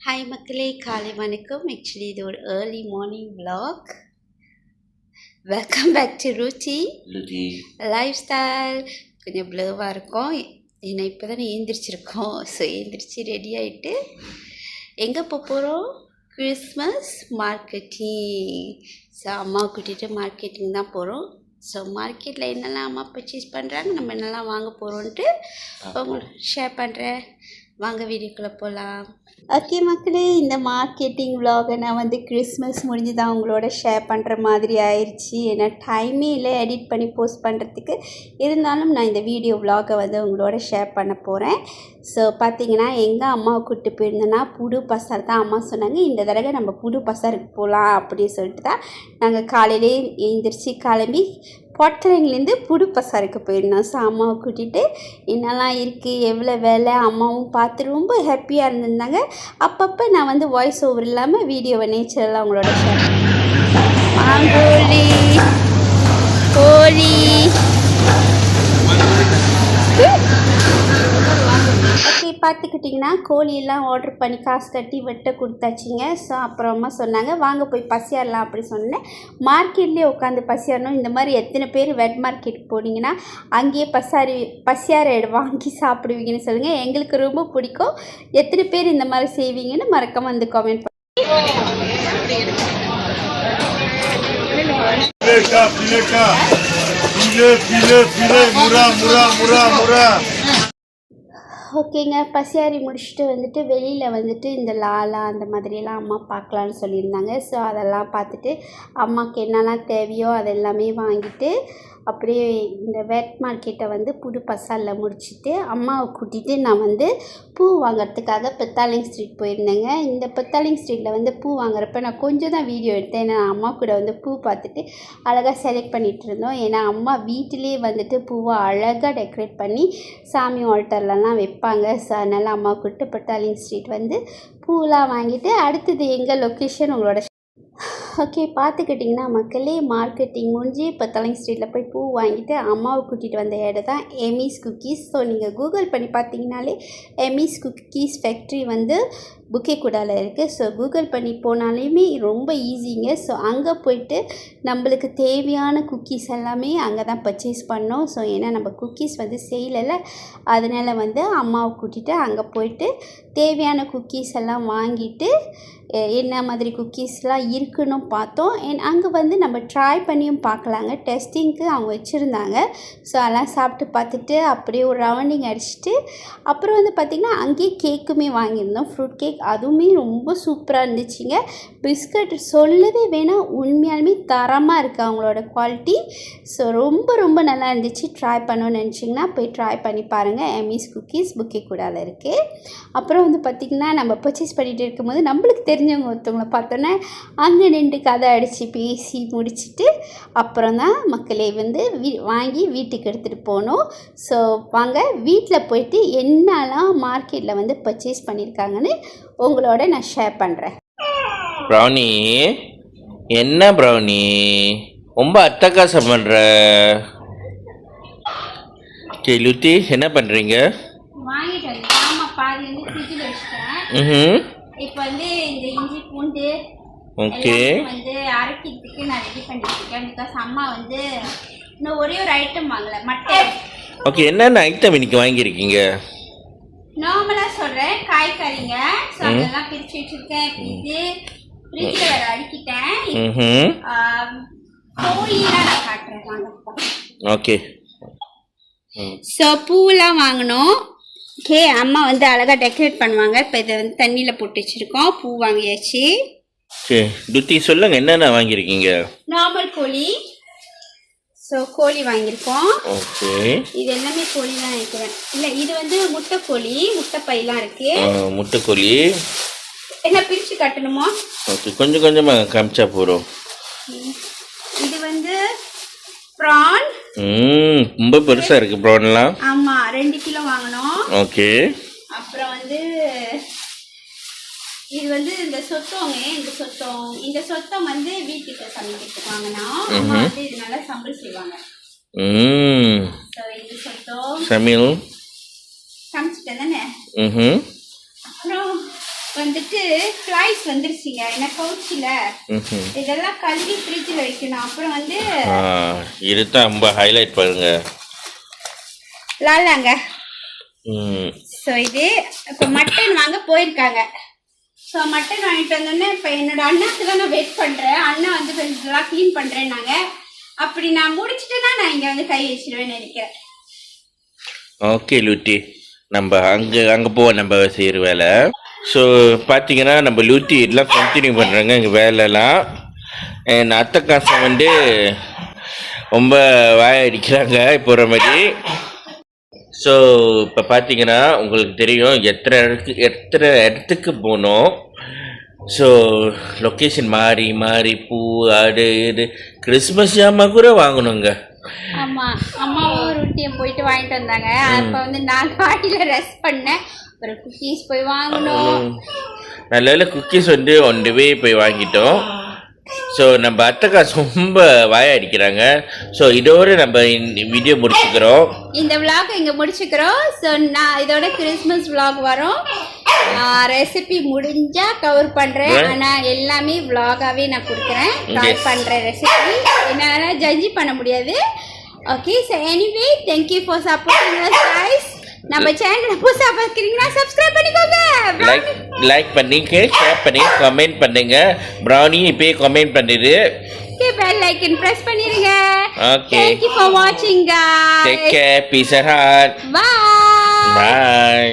Hi மக்களே, காலை வணக்கம். ஆக்சுவலி இது ஒரு early morning vlog. Welcome back to Ruchi lifestyle. கொஞ்சம் ப்ளர்வாக இருக்கும் ஏன்னா இப்போ தானே எழுந்திரிச்சிருக்கோம். ஸோ எழுந்திரிச்சு ரெடி ஆகிட்டு எங்கே போகிறோம்? Christmas marketing. ஸோ அம்மாவை கூட்டிகிட்டு மார்க்கெட்டிங் தான் போகிறோம். ஸோ மார்க்கெட்டில் என்னெல்லாம் அம்மா பர்ச்சேஸ் பண்ணுறாங்க, நம்ம என்னெல்லாம் வாங்க போகிறோன்ட்டு உங்களுக்கு ஷேர் பண்ணுறேன். வாங்க வீடியோக்குள்ளே போகலாம். ஓகே மக்களே, இந்த மார்க்கெட்டிங் விலாகை நான் வந்து கிறிஸ்மஸ் முடிஞ்சு தான் உங்களோட ஷேர் பண்ணுற மாதிரி ஆயிடுச்சு. ஏன்னா டைமே இல்லை எடிட் பண்ணி போஸ்ட் பண்ணுறதுக்கு. இருந்தாலும் நான் இந்த வீடியோ விலாகை வந்து உங்களோட ஷேர் பண்ண போகிறேன். ஸோ பார்த்தீங்கன்னா எங்கள் அம்மாவை கூப்பிட்டு போயிருந்தேன்னா புது பசார் தான் அம்மா சொன்னாங்க. இந்த தடவை நம்ம புது பசாருக்கு போகலாம் அப்படின்னு சொல்லிட்டு தான் நாங்கள் காலையிலே எழுந்திரிச்சு கிளம்பி பொட்டலைங்கலேருந்து புது பசாருக்கு போயிருந்தோம். ஸோ அம்மாவை கூட்டிகிட்டு என்னெல்லாம் இருக்குது, எவ்வளோ வேலை, அம்மாவும் பார்த்து ரொம்ப ஹாப்பியாக இருந்திருந்தாங்க. அப்பப்போ நான் வந்து வாய்ஸ் ஓவர் இல்லாமல் வீடியோவை நேச்சரெல்லாம் அவங்களோட ஷேர் கோழி ஓகே பார்த்துக்கிட்டிங்கன்னா கோழியெல்லாம் ஆர்டர் பண்ணி காசு கட்டி வெட்ட கொடுத்தாச்சிங்க. ஸோ அப்புறமா சொன்னாங்க வாங்க போய் பசியாடலாம் அப்படி சொன்னேன். மார்க்கெட்லேயே உட்காந்து பசியாடணும். இந்த மாதிரி எத்தனை பேர் வெட் மார்க்கெட்டுக்கு போனீங்கன்னா அங்கேயே பசியார வாங்கி சாப்பிடுவீங்கன்னு சொல்லுங்கள். எங்களுக்கு ரொம்ப பிடிக்கும். எத்தனை பேர் இந்த மாதிரி செய்வீங்கன்னு மறக்காம வந்து காமெண்ட் ஓகேங்க. பசியாரி முடிச்சுட்டு வந்துட்டு வெளியில் வந்துட்டு இந்த லாலா அந்த மாதிரியெல்லாம் அம்மா பார்க்கலான்னு சொல்லியிருந்தாங்க. ஸோ அதெல்லாம் பார்த்துட்டு அம்மாவுக்கு என்னெல்லாம் தேவையோ அதெல்லாமே வாங்கிட்டு அப்படியே இந்த வெட் மார்க்கெட்டை வந்து புது பசாரில் முடிச்சுட்டு அம்மாவை கூட்டிகிட்டு நான் வந்து பூ வாங்கிறதுக்காக பெத்தாலிங் ஸ்ட்ரீட் போயிருந்தேங்க. இந்த பெத்தாலிங் ஸ்ட்ரீட்டில் வந்து பூ வாங்குறப்ப நான் கொஞ்சம் தான் வீடியோ எடுத்தேன். ஏன்னா அம்மா கூட வந்து பூ பார்த்துட்டு அழகாக செலக்ட் பண்ணிகிட்டு இருந்தோம். ஏன்னா அம்மா வீட்டிலே வந்துட்டு பூவை அழகாக டெக்கரேட் பண்ணி சாமி ஆல்டர்லலாம் வைப்பாங்க. ஸோ அதனால் அம்மா கூப்பிட்டு பெத்தாலிங் ஸ்ட்ரீட் வந்து பூவெலாம் வாங்கிட்டு அடுத்தது எங்கள் லொக்கேஷன் உங்களோட ஓகே பார்த்துக்கிட்டிங்கன்னா மக்களே, மார்க்கெட்டிங் முடிஞ்சு பெத்தாலிங் ஸ்ட்ரீட்டில் போய் பூ வாங்கிட்டு அம்மாவை கூட்டிகிட்டு வந்த இடம் தான் எமிஸ் குக்கீஸ். ஸோ நீங்கள் கூகுள் பண்ணி பார்த்தீங்கனாலே எமிஸ் குக்கீஸ் ஃபேக்ட்ரி வந்து புக்கேகுடாவில் இருக்குது. ஸோ கூகுள் பண்ணி போனாலுமே ரொம்ப ஈஸிங்க. ஸோ அங்கே போய்ட்டு நம்மளுக்கு தேவையான குக்கீஸ் எல்லாமே அங்கே தான் பர்ச்சேஸ் பண்ணோம். ஸோ ஏன்னா நம்ம குக்கீஸ் வந்து செய்யலை, அதனால் வந்து அம்மாவை கூட்டிகிட்டு அங்கே போய்ட்டு தேவையான குக்கீஸ் எல்லாம் வாங்கிட்டு என்ன மாதிரி குக்கீஸ்லாம் இருக்குன்னு பார்த்தோம். அங்கே வந்து நம்ம ட்ரை பண்ணியும் பார்க்கலாங்க. டெஸ்டிங்க்கு அவங்க வச்சுருந்தாங்க. ஸோ அதெல்லாம் சாப்பிட்டு பார்த்துட்டு அப்படியே ஒரு ரவுண்டிங் அடிச்சுட்டு அப்புறம் வந்து பார்த்திங்கன்னா அங்கேயே கேக்குமே வாங்கியிருந்தோம். ஃப்ரூட் கேக், அதுவுமே ரொம்ப சூப்பராக இருந்துச்சுங்க. பிஸ்கட் சொல்லவே வேணாம், உண்மையாலுமே தரமாக இருக்குது அவங்களோட குவாலிட்டி. ஸோ ரொம்ப ரொம்ப நல்லா இருந்துச்சு. ட்ரை பண்ணணும்னு நினச்சிங்கன்னா போய் ட்ரை பண்ணி பாருங்கள். எமிஸ் குக்கீஸ் புக்கேகுடாவில் இருக்குது. அப்புறம் வந்து பார்த்திங்கன்னா நம்ம பர்ச்சேஸ் பண்ணிகிட்டு இருக்கும்போது நம்மளுக்கு தெரிஞ்சவங்க ஒருத்தவங்களை பார்த்தோன்னே அங்கே நின்று கதை அடித்து பேசி முடிச்சுட்டு அப்புறம் தான் மக்களே வந்து வாங்கி வீட்டுக்கு எடுத்துகிட்டு போனோம். ஸோ வாங்க வீட்டில் போயிட்டு என்னெல்லாம் மார்க்கெட்டில் வந்து பர்ச்சேஸ் பண்ணியிருக்காங்கன்னு உங்களோட நான் ஷேர் பண்ணுறேன். ப்ரௌனி, என்ன ப்ரௌனி ரொம்ப அட்டகாசம் பண்ணுற? லுத்தி என்ன பண்ணுறீங்க? இப்போ வந்து இந்த இஞ்சி பூண்டு ஓகே வந்து அரைக்கிறதுக்கு நான் ரெடி பண்ணிட்டு இருக்கேன். பிகாஸ் அம்மா வந்து இன்னும் ஒரே ஒரு ஐட்டம் வாங்கல, மட்டன். ஓகே, என்னென்ன ஐட்டம் இன்னைக்கு வாங்கியிருக்கீங்க? நார்மலாக சொல்கிறேன், காய்கறிங்க. ஸோ அதெல்லாம் பிரித்து வச்சுருக்கேன். இது ஃப்ரிட்ஜில் வேறு அடிக்கிட்டேன். கோழிலாம் நான் காட்டுறேன் வாங்க. ஓகே, ஸோ பூவெலாம் வாங்கினோம். ஓகே, அம்மா வந்து அழகாக டெக்கரேட் பண்ணுவாங்க. இப்போ இதை வந்து தண்ணியில் போட்டு வச்சுருக்கோம். பூ வாங்கியாச்சு. ஓகே துத்தி சொல்லுங்கள், என்னென்ன வாங்கியிருக்கீங்க? நார்மல் கோழி. ஸோ கோழி வாங்கியிருக்கோம். ஓகே, இது எல்லாமே கோழி தான் நினைக்கிறேன். இல்லை, இது வந்து முட்டைக்கோழி, முட்டைப்பையெல்லாம் இருக்குது. முட்டைக்கோழி என்ன பிரித்து கட்டணுமா? ஓகே, கொஞ்சம் கொஞ்சமாக காமிச்சா போகிறோம். இது வந்து ப்ரான். ரொம்ப பெருசாக இருக்குது ப்ரான்லாம். ஆமாம், 2 கிலோ வாங்கினோம். ஓகே, அப்புறம் வந்து இது வந்து இந்த சொத்தோங்க. இந்த சொத்தம் வந்து வீட்டுக்கு சமைக்கிறதுக்கு வாங்கினோம். அம்மா வந்து இது நல்லா சம்பல் செய்வாங்க. இந்த சொத்தம் சமையல் சமைச்சிட்டேன் தானே. அப்புறம் வந்துட்டு ஃப்ளைஸ் வந்துருச்சுங்க எனக்கு கவுச்சில ம் இதெல்லாம் கழுவி ஃப்ரிட்ஜில் வைக்கணும். அப்புறம் வந்து இதுதான் ரொம்ப ஹைலைட் பாருங்க. லாலாங்க. ம் ஸோ இது இப்போ மட்டன் வாங்க போயிருக்காங்க. ஸோ மட்டன் வாங்கிட்டு வந்தோடனே இப்போ என்னோட அண்ணாக்கு தான் நான் வெயிட் பண்ணுறேன். அண்ணன் வந்து கொஞ்சம் இதெல்லாம் க்ளீன் பண்ணுறேன்னாங்க. அப்படி நான் முடிச்சுட்டேன்னா நான் இங்கே வந்து கை வச்சிருவேன்னு நினைக்கிறேன். ஓகே லூட்டி, நம்ம அங்கே போவோம் நம்ம செய்கிற வேலை. ஸோ பார்த்தீங்கன்னா நம்ம லூட்டி எல்லாம் கண்டினியூ பண்ணுறாங்க எங்கள் வேலைலாம். என் அத்தை காசை வந்து ரொம்ப வாயடிக்கிறாங்க இப்போ ஒரு மாதிரி. ஸோ இப்போ பார்த்தீங்கன்னா உங்களுக்கு தெரியும் எத்தனை இடத்துக்கு போனோம். ஸோ லொக்கேஷன் மாறி மாறி பூ ஆடு இது கிறிஸ்மஸ் ஜாமான் கூட வாங்கணுங்க. ஆமா அம்மாவும் ரொட்டியும் போயிட்டு வாங்கிட்டு வந்தாங்க. அப்போ வந்து நான் காட்டில ரெஸ்ட் பண்ணேன். அப்புறம் குக்கீஸ் போய் வாங்கணும். நல்ல குக்கீஸ் வந்து ஒன் வே போய் வாங்கிட்டோம். ஸோ நம்ம அத்தை காசு ரொம்ப வாயடிக்கிறாங்க. ஸோ இதோடு நம்ம வீடியோ முடிச்சுக்கிறோம். இந்த விளாக் இங்கே முடிச்சுக்கிறோம். ஸோ நான் இதோட கிறிஸ்மஸ் விளாக் வரும். ரெசிபி முடிஞ்சா கவர் பண்ணுறேன். ஆனால் எல்லாமே விளாகாகவே நான் கொடுக்குறேன். ட்ரை பண்ணுறேன் ரெசிபி. என்னால் ஜட்ஜி பண்ண முடியாது. Okay, so anyway thank you for supporting us guys. நம்ம சேனலை புதுசாக பார்க்குறீங்கன்னா சப்ஸ்கிரைப் பண்ணிக்கோங்க. லைக் பண்ணிக்க, ஷேர் பண்ணி கமெண்ட் பண்ணுங்க. ப்ரௌனி இப்பயே கமெண்ட் பண்ணிடு. ஓகே, பெல் ஐக்கன் பிரஸ் பண்ணிருங்க. ஓகே, தேங்க்யூ ஃபார் வாட்சிங் guys. Take care, peace and heart. Bye. Bye.